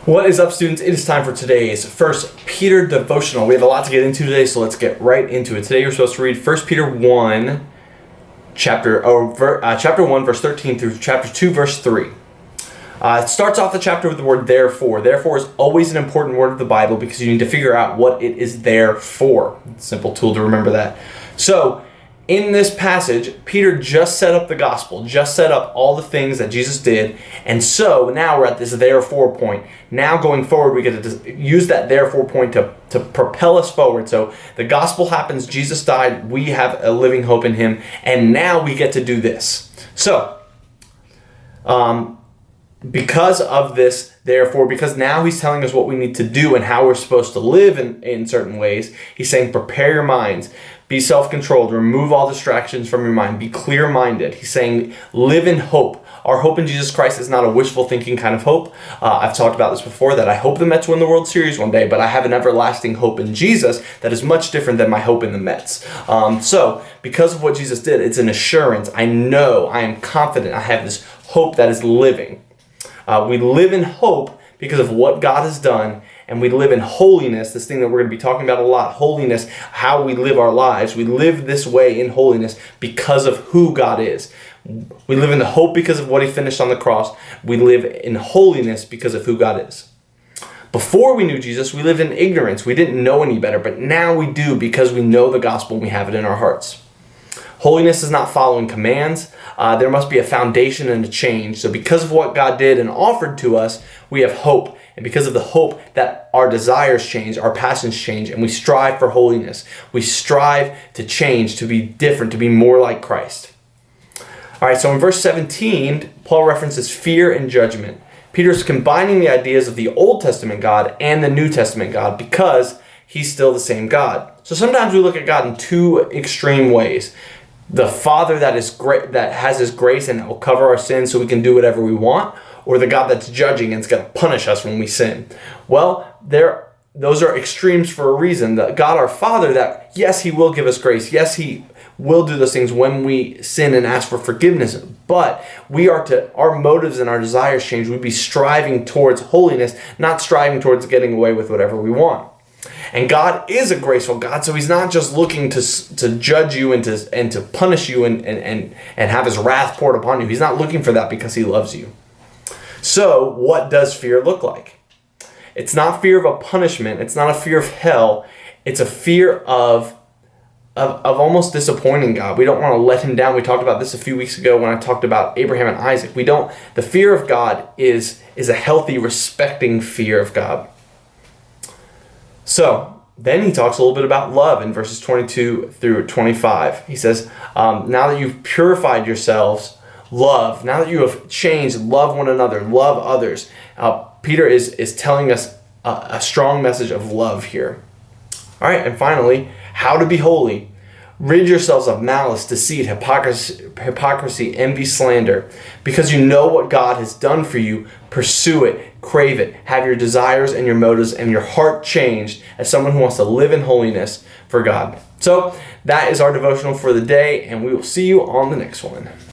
What is up, students? It is time for today's First Peter Devotional. We have a lot to get into today, so let's get right into it. Today we're supposed to read First Peter 1, chapter 1, verse 13 through chapter 2, verse 3. It starts off the chapter with the word therefore. Therefore is always an important word of the Bible because you need to figure out what it is there for. Simple tool to remember that. So, in this passage, Peter just set up the gospel, just set up all the things that Jesus did, and so now we're at this therefore point. Now going forward, we get to use that therefore point to propel us forward. So the gospel happens, Jesus died, we have a living hope in him, and now we get to do this. So, because of this, therefore, because now he's telling us what we need to do and how we're supposed to live in certain ways, he's saying prepare your minds. Be self-controlled. Remove all distractions from your mind. Be clear-minded. He's saying live in hope. Our hope in Jesus Christ is not a wishful thinking kind of hope. I've talked about this before, that I hope the Mets win the World Series one day, but I have an everlasting hope in Jesus that is much different than my hope in the Mets. So because of what Jesus did, it's an assurance. I know, I am confident, I have this hope that is living. We live in hope because of what God has done, and we live in holiness, this thing that we're going to be talking about a lot, holiness, how we live our lives. We live this way in holiness because of who God is. We live in the hope because of what he finished on the cross. We live in holiness because of who God is. Before we knew Jesus, we lived in ignorance. We didn't know any better, but now we do because we know the gospel and we have it in our hearts. Holiness is not following commands. There must be a foundation and a change. So because of what God did and offered to us, we have hope. And because of the hope, that our desires change, our passions change, and we strive for holiness. We strive to change, to be different, to be more like Christ. All right, so in verse 17, Paul references fear and judgment. Peter's combining the ideas of the Old Testament God and the New Testament God because he's still the same God. So sometimes we look at God in two extreme ways. The Father that is great, that has his grace and will cover our sins so we can do whatever we want, or the God that's judging and is going to punish us when we sin. Well, those are extremes for a reason. The God our Father, that yes, he will give us grace. Yes, he will do those things when we sin and ask for forgiveness. But our motives and our desires change. We'd be striving towards holiness, not striving towards getting away with whatever we want. And God is a graceful God, so he's not just looking to judge you and to punish you and have his wrath poured upon you. He's not looking for that because he loves you. So what does fear look like? It's not fear of a punishment. It's not a fear of hell. It's a fear of almost disappointing God. We don't want to let him down. We talked about this a few weeks ago when I talked about Abraham and Isaac. The fear of God is a healthy, respecting fear of God. So then he talks a little bit about love in verses 22 through 25. He says, now that you've purified yourselves, love. Now that you have changed, love one another, love others. Peter is telling us a strong message of love here. All right, and finally, how to be holy. Rid yourselves of malice, deceit, hypocrisy, envy, slander. Because you know what God has done for you, pursue it, crave it, have your desires and your motives and your heart changed as someone who wants to live in holiness for God. So that is our devotional for the day, and we will see you on the next one.